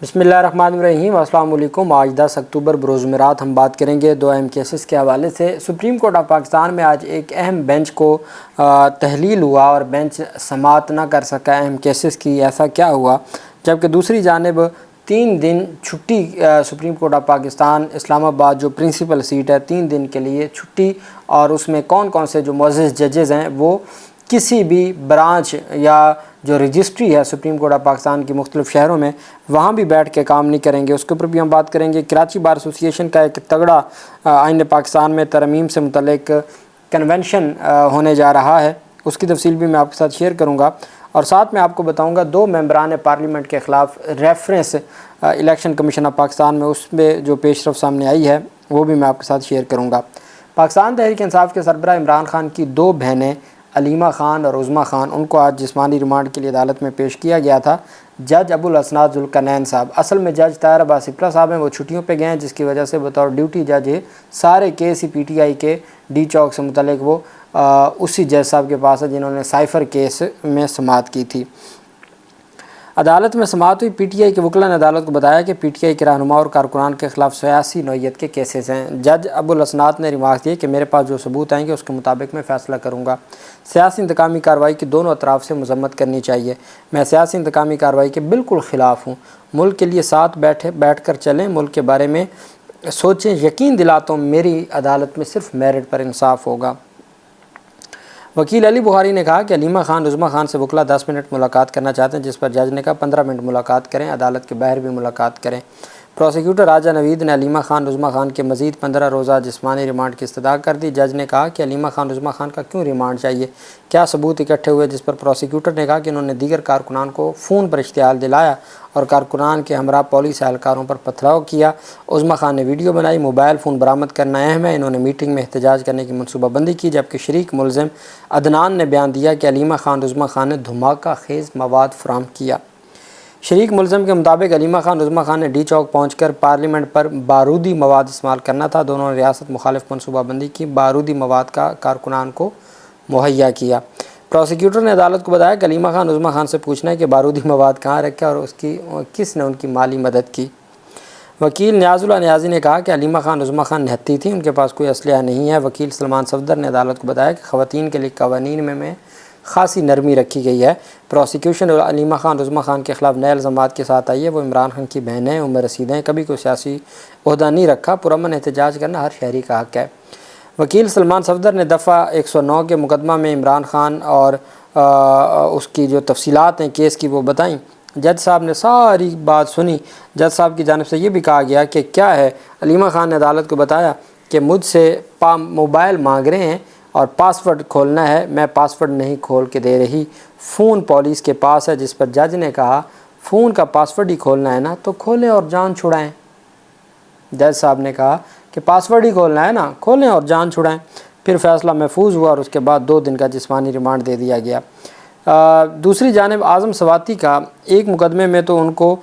بسم اللہ الرحمن الرحیم، السلام علیکم۔ آج 10 اکتوبر بروز جمعرات ہم بات کریں گے دو اہم کیسز کے حوالے سے۔ سپریم کورٹ آف پاکستان میں آج ایک اہم بینچ کو تحلیل ہوا اور بینچ سماعت نہ کر سکا اہم کیسز کی۔ ایسا کیا ہوا؟ جبکہ دوسری جانب 3 دن چھٹی سپریم کورٹ آف پاکستان اسلام آباد جو پرنسپل سیٹ ہے 3 دن کے لیے چھٹی، اور اس میں کون کون سے جو معزز ججز ہیں وہ کسی بھی برانچ یا جو رجسٹری ہے سپریم کورٹ آف پاکستان کی مختلف شہروں میں وہاں بھی بیٹھ کے کام نہیں کریں گے، اس کے اوپر بھی ہم بات کریں گے۔ کراچی بار ایسوسی ایشن کا ایک تگڑا آئین پاکستان میں ترمیم سے متعلق کنونشن ہونے جا رہا ہے، اس کی تفصیل بھی میں آپ کے ساتھ شیئر کروں گا، اور ساتھ میں آپ کو بتاؤں گا 2 ممبران پارلیمنٹ کے خلاف reference election commission of Pakistan میں اس میں جو پیش رفت سامنے آئی ہے وہ بھی میں آپ کے ساتھ شیئر کروں گا۔ پاکستان تحریک انصاف کے سربراہ عمران خان کی 2 بہنیں علیمہ خان اور عظمیٰ خان، ان کو آج جسمانی ریمانڈ کے لیے عدالت میں پیش کیا گیا تھا۔ جج ابو الاسناد ذوالقرنین صاحب، اصل میں جج طاہر عباس سپرہ صاحب ہیں، وہ چھٹیوں پہ گئے ہیں جس کی وجہ سے بطور ڈیوٹی جج سارے کیس ہی پی ٹی آئی کے ڈی چوک سے متعلق وہ اسی جج صاحب کے پاس ہے جنہوں نے سائفر کیس میں سماعت کی تھی۔ عدالت میں سماعت ہوئی۔ پی ٹی آئی کے وکلاء نے عدالت کو بتایا کہ پی ٹی آئی کے رہنما اور کارکنان کے خلاف سیاسی نوعیت کے کیسز ہیں۔ جج ابو الاسناد نے ریمارک دیے کہ میرے پاس جو ثبوت آئیں گے اس کے مطابق میں فیصلہ کروں گا۔ سیاسی انتقامی کارروائی کی دونوں اطراف سے مذمت کرنی چاہیے۔ میں سیاسی انتقامی کارروائی کے بالکل خلاف ہوں۔ ملک کے لیے ساتھ بیٹھ کر چلیں، ملک کے بارے میں سوچیں، یقین دلاتا ہوں میری عدالت میں صرف میرٹ پر انصاف ہوگا۔ وکیل علی بخاری نے کہا کہ علیمہ خان عظمیٰ خان سے وکلاء 10 منٹ ملاقات کرنا چاہتے ہیں، جس پر جج نے کہا 15 منٹ ملاقات کریں، عدالت کے باہر بھی ملاقات کریں۔ پروسیکیوٹر راجہ نوید نے علیمہ خان عظمیٰ خان کے مزید 15 روزہ جسمانی ریمانڈ کی استدعا کر دی۔ جج نے کہا کہ علیمہ خان عظمیٰ خان کا کیوں ریمانڈ چاہیے، کیا ثبوت اکٹھے ہوئے، جس پر پروسیکیوٹر نے کہا کہ انہوں نے دیگر کارکنان کو فون پر اشتعال دلایا اور کارکنان کے ہمراہ پولیس اہلکاروں پر پتھراؤ کیا۔ عظمیٰ خان نے ویڈیو بنائی۔ موبائل فون برآمد کرنا اہم ہے، انہوں نے میٹنگ میں احتجاج کرنے کی منصوبہ بندی کی، جبکہ شریک ملزم عدنان نے بیان دیا کہ علیمہ خان عظمیٰ خان نے دھماکہ خیز مواد فراہم کیا۔ شریک ملزم کے مطابق علیمہ خان عظمیٰ خان نے ڈی چوک پہنچ کر پارلیمنٹ پر بارودی مواد استعمال کرنا تھا۔ دونوں نے ریاست مخالف منصوبہ بندی کی، بارودی مواد کا کارکنان کو مہیا کیا۔ پروسیکیوٹر نے عدالت کو بتایا کہ علیمہ خان عظمیٰ خان سے پوچھنا ہے کہ بارودی مواد کہاں رکھا اور کس نے ان کی مالی مدد کی۔ وکیل نیاز اللہ نیازی نے کہا کہ علیمہ خان عظمیٰ خان نہتی تھی، ان کے پاس کوئی اسلحہ نہیں ہے۔ وکیل سلمان صفدر نے عدالت کو بتایا کہ خواتین کے لیے قوانین میں خاصی نرمی رکھی گئی ہے۔ پروسیکیوشن علیمہ خان عظمیٰ خان کے خلاف نئے الزامات کے ساتھ آئی ہے، وہ عمران خان کی بہنیں ہیں، عمر رسید ہیں، کبھی کوئی سیاسی عہدہ نہیں رکھا، پرامن احتجاج کرنا ہر شہری کا حق ہے۔ وکیل سلمان صفدر نے دفعہ 109 کے مقدمہ میں عمران خان اور اس کی جو تفصیلات ہیں کیس کی وہ بتائیں۔ جج صاحب نے ساری بات سنی۔ جج صاحب کی جانب سے یہ بھی کہا گیا کہ کیا ہے، علیمہ خان نے عدالت کو بتایا کہ مجھ سے موبائل مانگ رہے ہیں اور پاسورڈ کھولنا ہے، میں پاسورڈ نہیں کھول کے دے رہی، فون پولیس کے پاس ہے، جس پر جج نے کہا فون کا پاسورڈ ہی کھولنا ہے نا تو کھولیں اور جان چھڑائیں۔ جج صاحب نے کہا کہ پاسورڈ ہی کھولنا ہے نا، کھولیں اور جان چھڑائیں۔ پھر فیصلہ محفوظ ہوا اور اس کے بعد 2 دن کا جسمانی ریمانڈ دے دیا گیا۔ دوسری جانب اعظم سواتی کا ایک مقدمے میں تو ان کو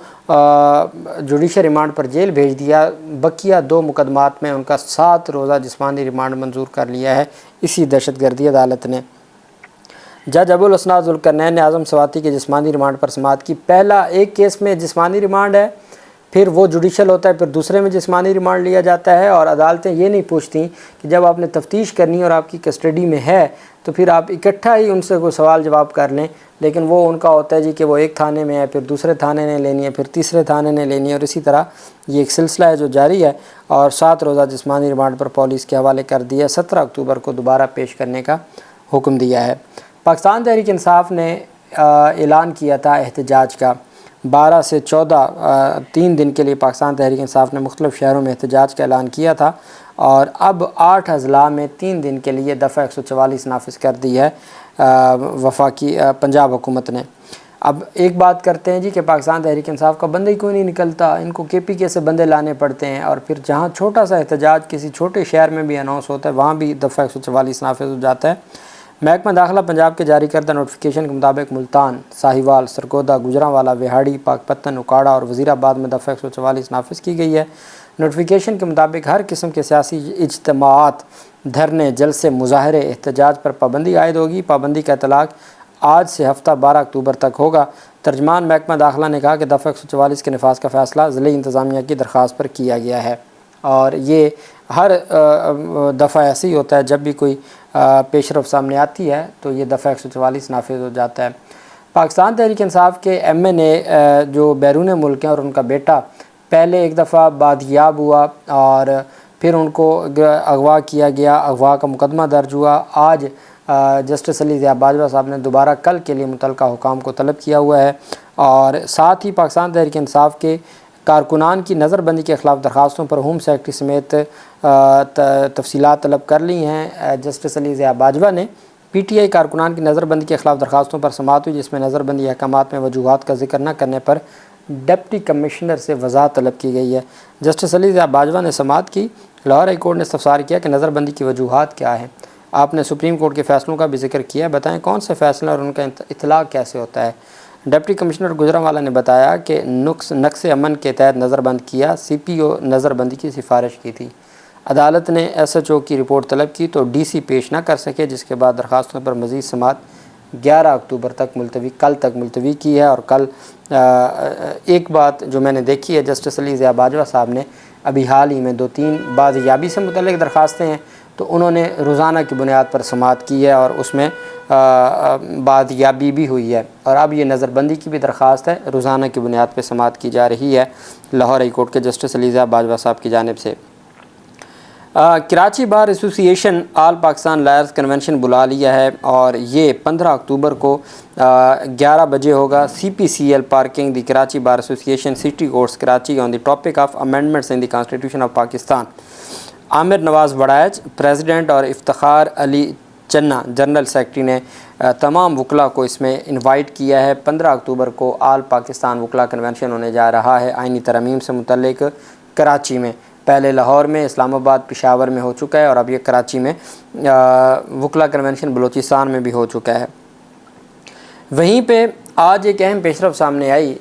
جوڈیشل ریمانڈ پر جیل بھیج دیا، بقیہ 2 مقدمات میں ان کا 7 روزہ جسمانی ریمانڈ منظور کر لیا ہے اسی دہشت گردی عدالت نے۔ جج ابو الاسناد ذوالقرنین نے اعظم سواتی کے جسمانی ریمانڈ پر سماعت کی۔ پہلا ایک کیس میں جسمانی ریمانڈ ہے، پھر وہ جوڈیشل ہوتا ہے، پھر دوسرے میں جسمانی ریمانڈ لیا جاتا ہے، اور عدالتیں یہ نہیں پوچھتیں کہ جب آپ نے تفتیش کرنی اور آپ کی کسٹڈی میں ہے تو پھر آپ اکٹھا ہی ان سے کوئی سوال جواب کر لیں، لیکن وہ ان کا ہوتا ہے جی کہ وہ ایک تھانے میں ہے، پھر دوسرے تھانے نے لینی ہے، پھر تیسرے تھانے نے لینی ہے، اور اسی طرح یہ ایک سلسلہ ہے جو جاری ہے، اور 7 روزہ جسمانی ریمانڈ پر پولیس کے حوالے کر دیا۔ 17 اکتوبر کو دوبارہ پیش کرنے کا حکم دیا ہے۔ پاکستان تحریک انصاف نے اعلان کیا تھا احتجاج کا، 12 سے 14 3 دن کے لیے پاکستان تحریک انصاف نے مختلف شہروں میں احتجاج کا اعلان کیا تھا، اور اب 8 اضلاع میں 3 دن کے لیے دفعہ 144 نافذ کر دی ہے وفاقی پنجاب حکومت نے۔ اب ایک بات کرتے ہیں جی کہ پاکستان تحریک انصاف کا بندہ ہی کوئی نہیں نکلتا، ان کو کے پی کے سے بندے لانے پڑتے ہیں، اور پھر جہاں چھوٹا سا احتجاج کسی چھوٹے شہر میں بھی اناؤنس ہوتا ہے وہاں بھی دفعہ 144 نافذ ہو جاتا ہے۔ محکمہ داخلہ پنجاب کے جاری کردہ نوٹیفیکیشن کے مطابق ملتان، ساہیوال، سرگودا، گوجرانوالا، وہاڑی، پاک پتن، اکاڑا اور وزیر آباد میں دفعہ 144 نافذ کی گئی ہے۔ نوٹیفیکیشن کے مطابق ہر قسم کے سیاسی اجتماعات، دھرنے، جلسے، مظاہرے، احتجاج پر پابندی عائد ہوگی۔ پابندی کا اطلاق آج سے ہفتہ 12 اکتوبر تک ہوگا۔ ترجمان محکمہ داخلہ نے کہا کہ دفعہ 144 کے نفاذ کا فیصلہ ضلعی انتظامیہ کی درخواست پر کیا گیا ہے، اور یہ ہر دفعہ ایسے ہی ہوتا ہے، جب بھی کوئی پیش رفت سامنے آتی ہے تو یہ دفعہ 144 نافذ ہو جاتا ہے۔ پاکستان تحریک انصاف کے ایم این اے جو بیرون ملک ہیں اور ان کا بیٹا پہلے ایک دفعہ بادیاب ہوا اور پھر ان کو اغوا کیا گیا، اغوا کا مقدمہ درج ہوا۔ آج جسٹس علی ضیاء باجوہ صاحب نے دوبارہ کل کے لیے متعلقہ حکام کو طلب کیا ہوا ہے، اور ساتھ ہی پاکستان تحریک انصاف کے کارکنان کی نظر بندی کے خلاف درخواستوں پر ہوم سیکرٹری سمیت تفصیلات طلب کر لی ہیں۔ جسٹس علی ضیاء باجوہ نے پی ٹی آئی کارکنان کی نظر بندی کے خلاف درخواستوں پر سماعت ہوئی، جس میں نظر بندی احکامات میں وجوہات کا ذکر نہ کرنے پر ڈپٹی کمشنر سے وضاحت طلب کی گئی ہے۔ جسٹس علی ضیاء باجوہ نے سماعت کی۔ لاہور ہائی کورٹ نے استفسار کیا کہ نظر بندی کی وجوہات کیا ہیں؟ آپ نے سپریم کورٹ کے فیصلوں کا بھی ذکر کیا، بتائیں کون سے فیصلے اور ان کا اطلاق کیسے ہوتا ہے؟ ڈپٹی کمشنر گجرانوالہ نے بتایا کہ نقص امن کے تحت نظر بند کیا، سی پی او نظر بندی کی سفارش کی تھی۔ عدالت نے ایس ایچ او کی رپورٹ طلب کی تو ڈی سی پیش نہ کر سکے، جس کے بعد درخواستوں پر مزید سماعت 11 اکتوبر تک کل تک ملتوی کی ہے۔ اور کل ایک بات جو میں نے دیکھی ہے، جسٹس علی ضیاء باجوہ صاحب نے ابھی حال ہی میں 2-3 بازیابی سے متعلق درخواستیں ہیں تو انہوں نے روزانہ کی بنیاد پر سماعت کی ہے، اور اس میں بازیابی بھی ہوئی ہے، اور اب یہ نظر بندی کی بھی درخواست ہے، روزانہ کی بنیاد پر سماعت کی جا رہی ہے لاہور ہائی کورٹ کے جسٹس علی ضیاء باجوہ صاحب کی جانب سے۔ کراچی بار ایسوسی ایشن آل پاکستان لائرز کنونشن بلا لیا ہے، اور یہ 15 اکتوبر کو 11 بجے ہوگا۔ C P C L parking the Karachi bar association city courts Karachi on the topic of amendments in the constitution of Pakistan. Aamir Nawaz Waraich president اور افتخار علی چنا جنرل سیکرٹری نے تمام وکلاء کو اس میں انوائٹ کیا ہے۔ 15 اکتوبر کو آل پاکستان وکلاء کنونشن ہونے جا رہا ہے آئینی ترامیم سے متعلق کراچی میں۔ پہلے لاہور میں، اسلام آباد، پشاور میں ہو چکا ہے، اور اب یہ کراچی میں وکلاء کنونشن بلوچستان میں بھی ہو چکا ہے۔ وہیں پہ آج ایک اہم پیش رفت سامنے آئی۔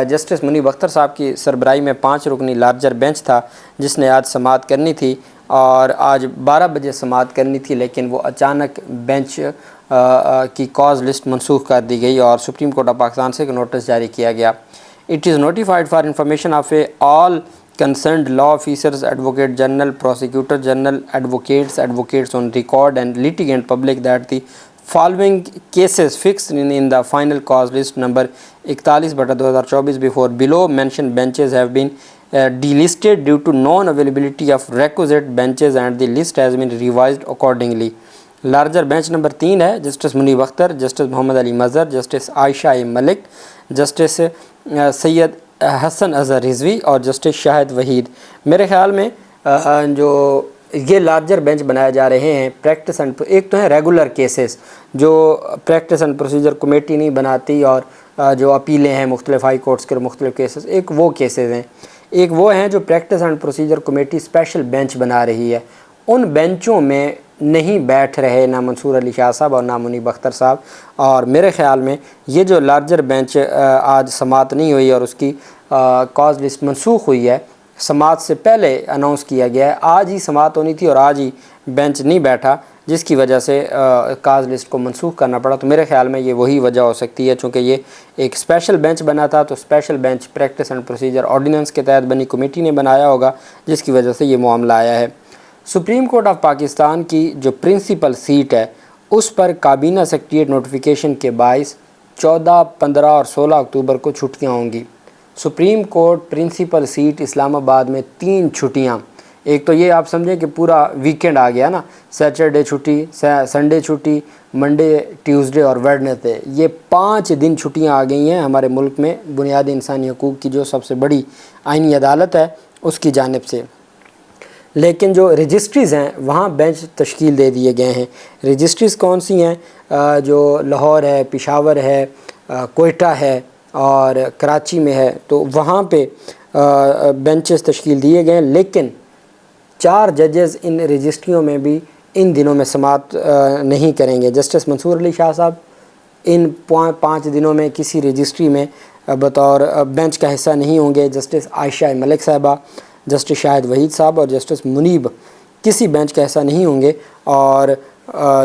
جسٹس منیب اختر صاحب کی سربراہی میں 5 رکنی لارجر بینچ تھا، جس نے آج سماعت کرنی تھی، اور آج 12 بجے سماعت کرنی تھی، لیکن وہ اچانک بینچ کی کاز لسٹ منسوخ کر دی گئی اور سپریم کورٹ آف پاکستان سے ایک نوٹس جاری کیا گیا۔ It is notified for information of all concerned law officers, advocate general, prosecutor general, advocates on record and litigant public that the following cases fixed in the final cause list number 41/2024 before below mentioned benches have been delisted due to non-availability of requisite benches and the list has been revised accordingly۔ Larger bench number 3 ہے justice منیب Akhtar, justice محمد علی مظہر، justice عائشہ ملک، justice سید حسن اظہر رضوی اور justice شاہد وحید۔ میرے خیال میں جو یہ larger bench بنائے جا رہے ہیں پریکٹس اینڈ، ایک تو ہے ریگولر کیسز جو پریکٹس اینڈ پروسیجر کمیٹی نہیں بناتی، اور جو اپیلیں ہیں مختلف ہائی کورٹس کے مختلف کیسز، ایک وہ کیسز ہیں، ایک وہ ہیں جو practice and procedure committee special bench بنا رہی ہے۔ ان بینچوں میں نہیں بیٹھ رہے نہ منصور علی شاہ صاحب اور نہ منیب اختر صاحب، اور میرے خیال میں یہ جو لارجر بینچ آج سماعت نہیں ہوئی اور اس کی کاز لسٹ منسوخ ہوئی ہے، سماعت سے پہلے اناؤنس کیا گیا ہے، آج ہی سماعت ہونی تھی اور آج ہی بینچ نہیں بیٹھا، جس کی وجہ سے کاز لسٹ کو منسوخ کرنا پڑا۔ تو میرے خیال میں یہ وہی وجہ ہو سکتی ہے، چونکہ یہ ایک اسپیشل بینچ بنا تھا، تو special bench practice and procedure ordinance کے تحت بنی کمیٹی نے بنایا ہوگا، جس کی وجہ سے یہ معاملہ آیا ہے۔ سپریم کورٹ آف پاکستان کی جو پرنسپل سیٹ ہے، اس پر کابینہ سیکریٹریٹ نوٹیفیکیشن کے باعث 14، 15 اور 16 اکتوبر کو چھٹیاں ہوں گی۔ سپریم کورٹ پرنسپل سیٹ اسلام آباد میں 3 چھٹیاں، ایک تو یہ آپ سمجھیں کہ پورا ویکینڈ آ گیا نا، سیٹرڈے چھٹی، سنڈے چھٹی، منڈے، ٹیوزڈے اور ویڈنسڈے، یہ 5 دن چھٹیاں آ گئی ہیں ہمارے ملک میں بنیادی انسانی حقوق کی جو سب سے بڑی آئینی عدالت ہے اس کی جانب سے۔ لیکن جو رجسٹریز ہیں وہاں بینچ تشکیل دے دیے گئے ہیں۔ رجسٹریز کون سی ہیں؟ جو لاہور ہے، پشاور ہے، کوئٹہ ہے اور کراچی میں ہے، تو وہاں پہ بینچز تشکیل دیے گئے ہیں، لیکن 4 ججز ان رجسٹریوں میں بھی ان دنوں میں سماعت نہیں کریں گے۔ جسٹس منصور علی شاہ صاحب ان 5 دنوں میں کسی رجسٹری میں بطور بینچ کا حصہ نہیں ہوں گے۔ جسٹس عائشہ ملک صاحبہ، جسٹس شاہد وحید صاحب اور جسٹس منیب کسی بینچ کا حصہ نہیں ہوں گے، اور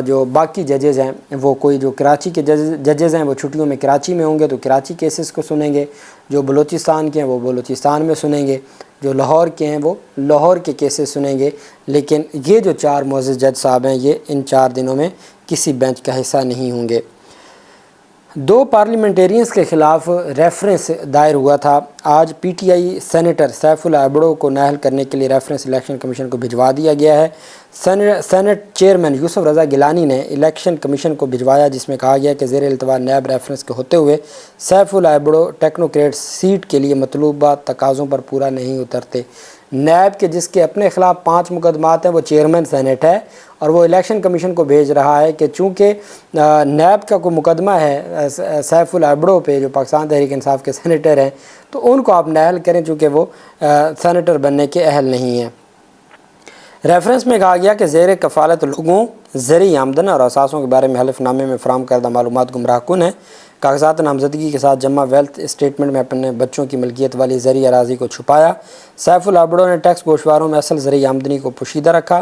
جو باقی ججز ہیں وہ کوئی جو کراچی کے ججز ہیں وہ چھٹیوں میں کراچی میں ہوں گے تو کراچی کیسز کو سنیں گے، جو بلوچستان کے ہیں وہ بلوچستان میں سنیں گے، جو لاہور کے ہیں وہ لاہور کے کیسز سنیں گے۔ لیکن یہ جو 4 معزز جج صاحب ہیں یہ ان 4 دنوں میں کسی بینچ کا حصہ نہیں ہوں گے۔ 2 پارلیمنٹیرینز کے خلاف ریفرنس دائر ہوا تھا۔ آج P T I senator Saifullah Abro کو نااہل کرنے کے لیے ریفرنس الیکشن کمیشن کو بھجوا دیا گیا ہے۔ سینٹ چیئرمین یوسف رضا گیلانی نے الیکشن کمیشن کو بھجوایا، جس میں کہا گیا کہ زیر التوا نیب ریفرنس کے ہوتے ہوئے سیف اللہ ایبڑو ٹیکنوکریٹ سیٹ کے لیے مطلوبہ تقاضوں پر پورا نہیں اترتے۔ نیب کے جس کے اپنے خلاف 5 مقدمات ہیں وہ چیئرمین سینٹ ہے اور وہ الیکشن کمیشن کو بھیج رہا ہے کہ چونکہ نیب کا کوئی مقدمہ ہے سیف اللہ ایبڑو پہ جو پاکستان تحریک انصاف کے سینیٹر ہیں تو ان کو آپ نااہل کریں چونکہ وہ سینیٹر بننے کے اہل نہیں ہیں۔ ریفرنس میں کہا گیا کہ زیر کفالت لوگوں زرعی آمدن اور اثاثوں کے بارے میں حلف نامے میں فراہم کردہ معلومات گمراہ کن ہیں۔ کاغذات نامزدگی کے ساتھ جمع ویلتھ اسٹیٹمنٹ میں اپنے بچوں کی ملکیت والی زرعی اراضی کو چھپایا۔ سیف اللہ ایبڑو نے ٹیکس گوشواروں میں اصل زرعی آمدنی کو پوشیدہ رکھا۔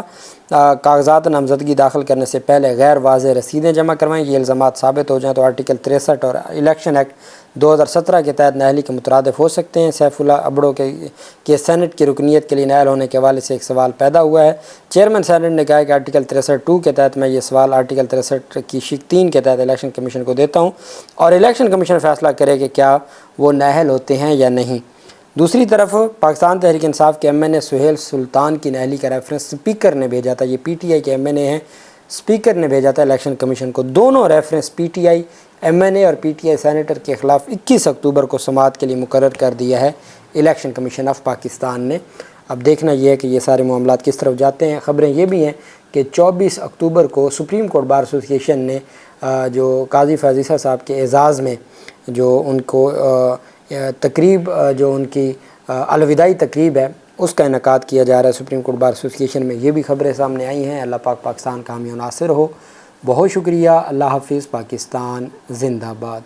کاغذات نامزدگی داخل کرنے سے پہلے غیر واضح رسیدیں جمع کروائیں۔ یہ الزامات ثابت ہو جائیں تو آرٹیکل 63 اور الیکشن ایکٹ 2017 کے تحت نااہلی کے مترادف ہو سکتے ہیں۔ سیف اللہ ایبڑو کے سینٹ کی رکنیت کے لیے نااہل ہونے کے حوالے سے ایک سوال پیدا ہوا ہے۔ چیئرمین سینٹ نے کہا کہ آرٹیکل 63(2) کے تحت میں یہ سوال آرٹیکل 63 کی شق 3 کے تحت الیکشن کمیشن کو دیتا ہوں اور الیکشن کمیشن فیصلہ کرے کہ کیا وہ نااہل ہوتے ہیں یا نہیں۔ دوسری طرف پاکستان تحریک انصاف کے ایم این اے سہیل سلطان کی نااہلی کا ریفرنس اسپیکر نے بھیجا تھا۔ یہ پی ٹی آئی کے ایم این اے ہیں، اسپیکر نے بھیجا تھا الیکشن کمیشن کو۔ دونوں reference P T I M N A اور پی ٹی آئی سینیٹر کے خلاف 21 اکتوبر کو سماعت کے لیے مقرر کر دیا ہے الیکشن کمیشن آف پاکستان نے۔ اب دیکھنا یہ ہے کہ یہ سارے معاملات کس طرف جاتے ہیں۔ خبریں یہ بھی ہیں کہ 24 اکتوبر کو سپریم کورٹ بار ایسوسی ایشن نے جو قاضی فیاض عیسیٰ صاحب کے اعزاز میں جو ان کو تقریب جو ان کی الوداعی تقریب ہے اس کا انعقاد کیا جا رہا ہے سپریم کورٹ بار ایسوسی ایشن میں۔ یہ بھی خبریں سامنے آئی ہیں۔ اللہ پاک پاکستان کا حامی و ناصر ہو۔ بہت شکریہ۔ اللہ حافظ۔ پاکستان زندہ باد۔